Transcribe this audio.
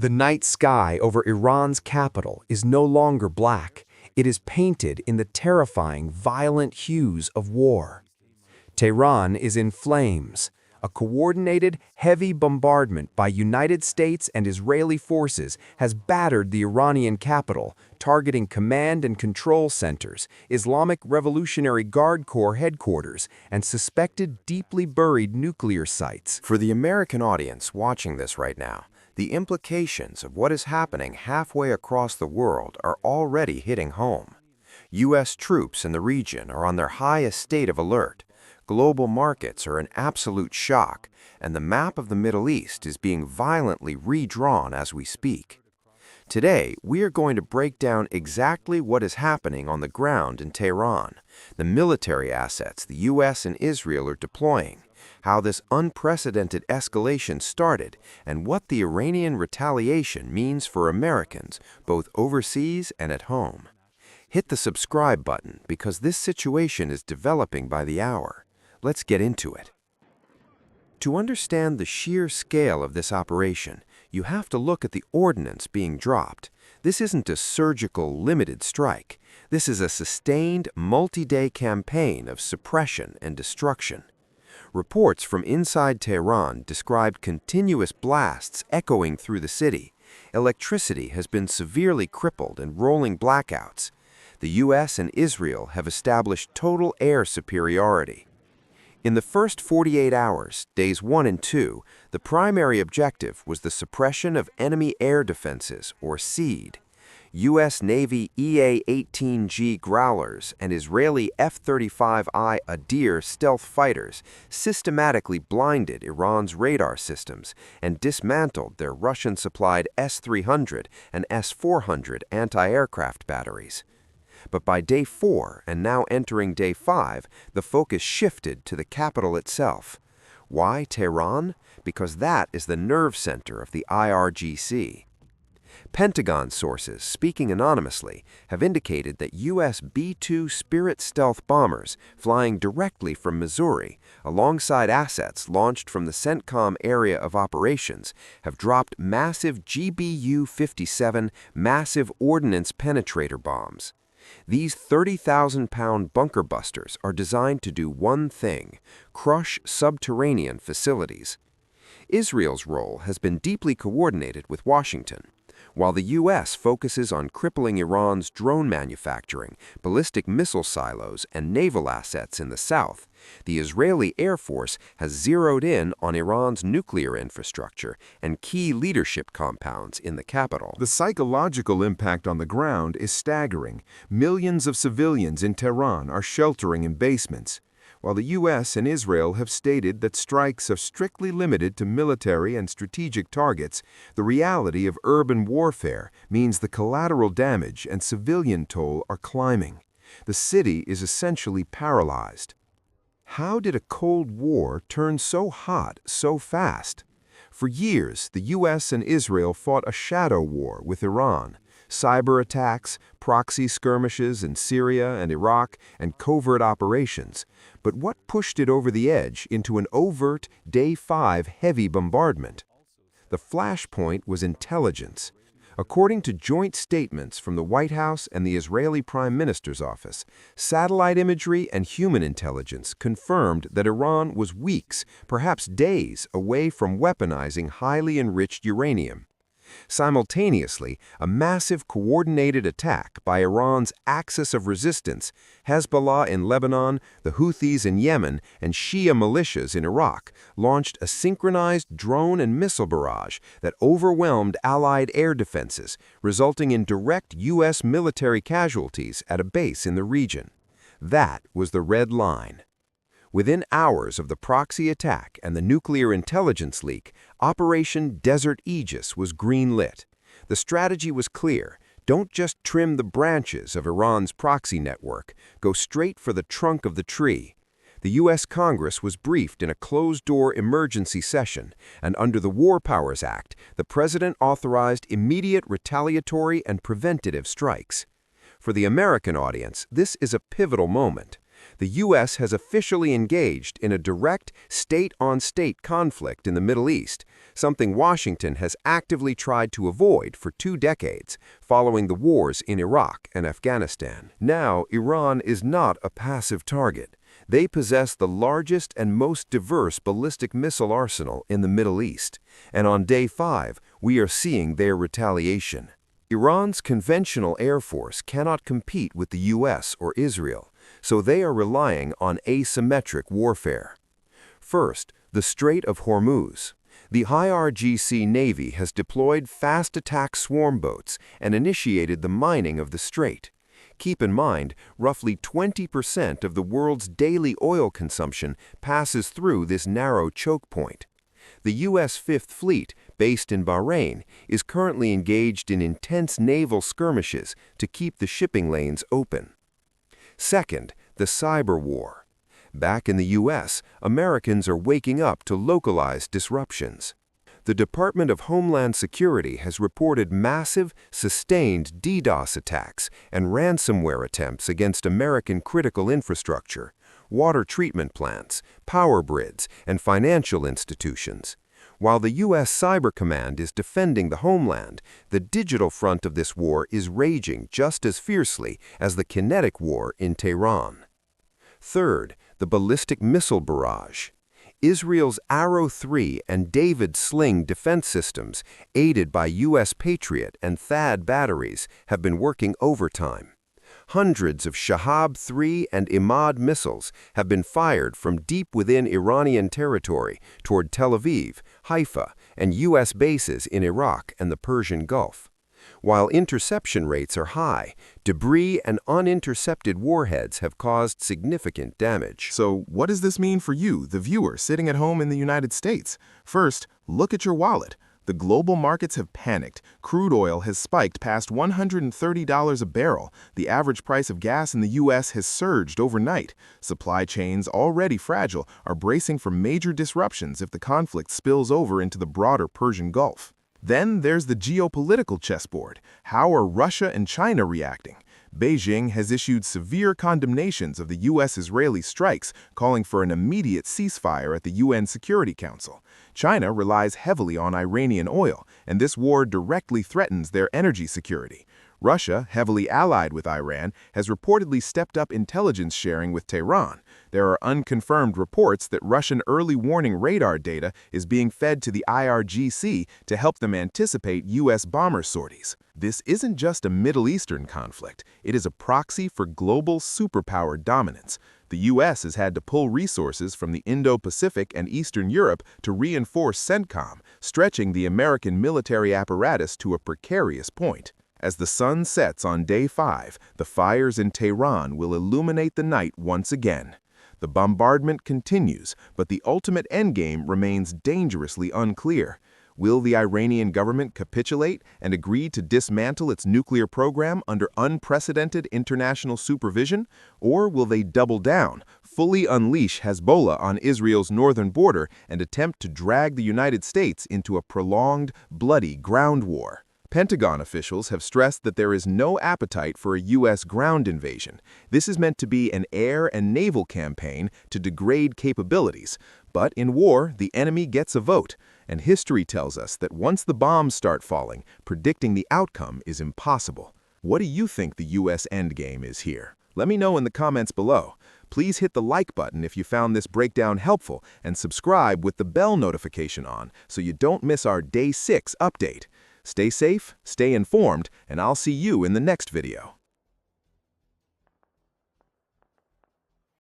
The night sky over Iran's capital is no longer black. It is painted in the terrifying, violent hues of war. Tehran is in flames. A coordinated, heavy bombardment by United States and Israeli forces has battered the Iranian capital, targeting command and control centers, Islamic Revolutionary Guard Corps headquarters, and suspected deeply buried nuclear sites. For the American audience watching this right now, the implications of what is happening halfway across the world are already hitting home. U.S. troops in the region are on their highest state of alert. Global markets are in absolute shock, and the map of the Middle East is being violently redrawn as we speak. Today, we are going to break down exactly what is happening on the ground in Tehran, the military assets the U.S. and Israel are deploying, how this unprecedented escalation started, and what the Iranian retaliation means for Americans, both overseas and at home. Hit the subscribe button because this situation is developing by the hour. Let's get into it. To understand the sheer scale of this operation, you have to look at the ordnance being dropped. This isn't a surgical, limited strike. This is a sustained, multi-day campaign of suppression and destruction. Reports from inside Tehran described continuous blasts echoing through the city. Electricity has been severely crippled and rolling blackouts. The U.S. and Israel have established total air superiority. In the first 48 hours, days 1 and 2, the primary objective was the suppression of enemy air defenses, or SEAD. U.S. Navy EA-18G Growlers and Israeli F-35I Adir stealth fighters systematically blinded Iran's radar systems and dismantled their Russian-supplied S-300 and S-400 anti-aircraft batteries. But by day 4, and now entering day 5, the focus shifted to the capital itself. Why Tehran? Because that is the nerve center of the IRGC. Pentagon sources, speaking anonymously, have indicated that U.S. B-2 Spirit stealth bombers flying directly from Missouri, alongside assets launched from the CENTCOM area of operations, have dropped massive GBU-57 massive ordnance penetrator bombs. These 30,000-pound bunker busters are designed to do one thing: crush subterranean facilities. Israel's role has been deeply coordinated with Washington. While the U.S. focuses on crippling Iran's drone manufacturing, ballistic missile silos, and naval assets in the south, the Israeli Air Force has zeroed in on Iran's nuclear infrastructure and key leadership compounds in the capital. The psychological impact on the ground is staggering. Millions of civilians in Tehran are sheltering in basements. While the U.S. and Israel have stated that strikes are strictly limited to military and strategic targets, the reality of urban warfare means the collateral damage and civilian toll are climbing. The city is essentially paralyzed. How did a Cold War turn so hot so fast? For years, the U.S. and Israel fought a shadow war with Iran. Cyber attacks, proxy skirmishes in Syria and Iraq, and covert operations. But what pushed it over the edge into an overt, Day 5 heavy bombardment? The flashpoint was intelligence. According to joint statements from the White House and the Israeli Prime Minister's office, satellite imagery and human intelligence confirmed that Iran was weeks, perhaps days, away from weaponizing highly enriched uranium. Simultaneously, a massive coordinated attack by Iran's axis of resistance, Hezbollah in Lebanon, the Houthis in Yemen, and Shia militias in Iraq, launched a synchronized drone and missile barrage that overwhelmed Allied air defenses, resulting in direct U.S. military casualties at a base in the region. That was the red line. Within hours of the proxy attack and the nuclear intelligence leak, Operation Desert Aegis was green-lit. The strategy was clear. Don't just trim the branches of Iran's proxy network. Go straight for the trunk of the tree. The U.S. Congress was briefed in a closed-door emergency session, and under the War Powers Act, the President authorized immediate retaliatory and preventative strikes. For the American audience, this is a pivotal moment. The U.S. has officially engaged in a direct state-on-state conflict in the Middle East, something Washington has actively tried to avoid for 2 decades, following the wars in Iraq and Afghanistan. Now, Iran is not a passive target. They possess the largest and most diverse ballistic missile arsenal in the Middle East, and on day 5, we are seeing their retaliation. Iran's conventional air force cannot compete with the US or Israel, so they are relying on asymmetric warfare. First, the Strait of Hormuz. The IRGC Navy has deployed fast attack swarm boats and initiated the mining of the strait. Keep in mind, roughly 20% of the world's daily oil consumption passes through this narrow choke point. The U.S. Fifth Fleet, based in Bahrain, is currently engaged in intense naval skirmishes to keep the shipping lanes open. Second, the cyber war. Back in the U.S., Americans are waking up to localized disruptions. The Department of Homeland Security has reported massive, sustained DDoS attacks and ransomware attempts against American critical infrastructure, water treatment plants, power grids, and financial institutions. While the U.S. Cyber Command is defending the homeland, the digital front of this war is raging just as fiercely as the kinetic war in Tehran. Third, the ballistic missile barrage. Israel's Arrow 3 and David Sling defense systems, aided by U.S. Patriot and THAAD batteries, have been working overtime. Hundreds of Shahab 3 and Imad missiles have been fired from deep within Iranian territory toward Tel Aviv, Haifa, and U.S. bases in Iraq and the Persian Gulf. While interception rates are high, debris and unintercepted warheads have caused significant damage. So what does this mean for you, the viewer, sitting at home in the United States? First, look at your wallet. The global markets have panicked. Crude oil has spiked past $130 a barrel. The average price of gas in the U.S. has surged overnight. Supply chains, already fragile, are bracing for major disruptions if the conflict spills over into the broader Persian Gulf. Then there's the geopolitical chessboard. How are Russia and China reacting? Beijing has issued severe condemnations of the U.S.-Israeli strikes, calling for an immediate ceasefire at the UN Security Council. China relies heavily on Iranian oil, and this war directly threatens their energy security. Russia, heavily allied with Iran, has reportedly stepped up intelligence sharing with Tehran. There are unconfirmed reports that Russian early warning radar data is being fed to the IRGC to help them anticipate U.S. bomber sorties. This isn't just a Middle Eastern conflict. It is a proxy for global superpower dominance. The U.S. has had to pull resources from the Indo-Pacific and Eastern Europe to reinforce CENTCOM, stretching the American military apparatus to a precarious point. As the sun sets on day 5, the fires in Tehran will illuminate the night once again. The bombardment continues, but the ultimate endgame remains dangerously unclear. Will the Iranian government capitulate and agree to dismantle its nuclear program under unprecedented international supervision? Or will they double down, fully unleash Hezbollah on Israel's northern border, and attempt to drag the United States into a prolonged, bloody ground war? Pentagon officials have stressed that there is no appetite for a U.S. ground invasion. This is meant to be an air and naval campaign to degrade capabilities. But in war, the enemy gets a vote. And history tells us that once the bombs start falling, predicting the outcome is impossible. What do you think the U.S. endgame is here? Let me know in the comments below. Please hit the like button if you found this breakdown helpful, and subscribe with the bell notification on so you don't miss our Day 6 update. Stay safe, stay informed, and I'll see you in the next video.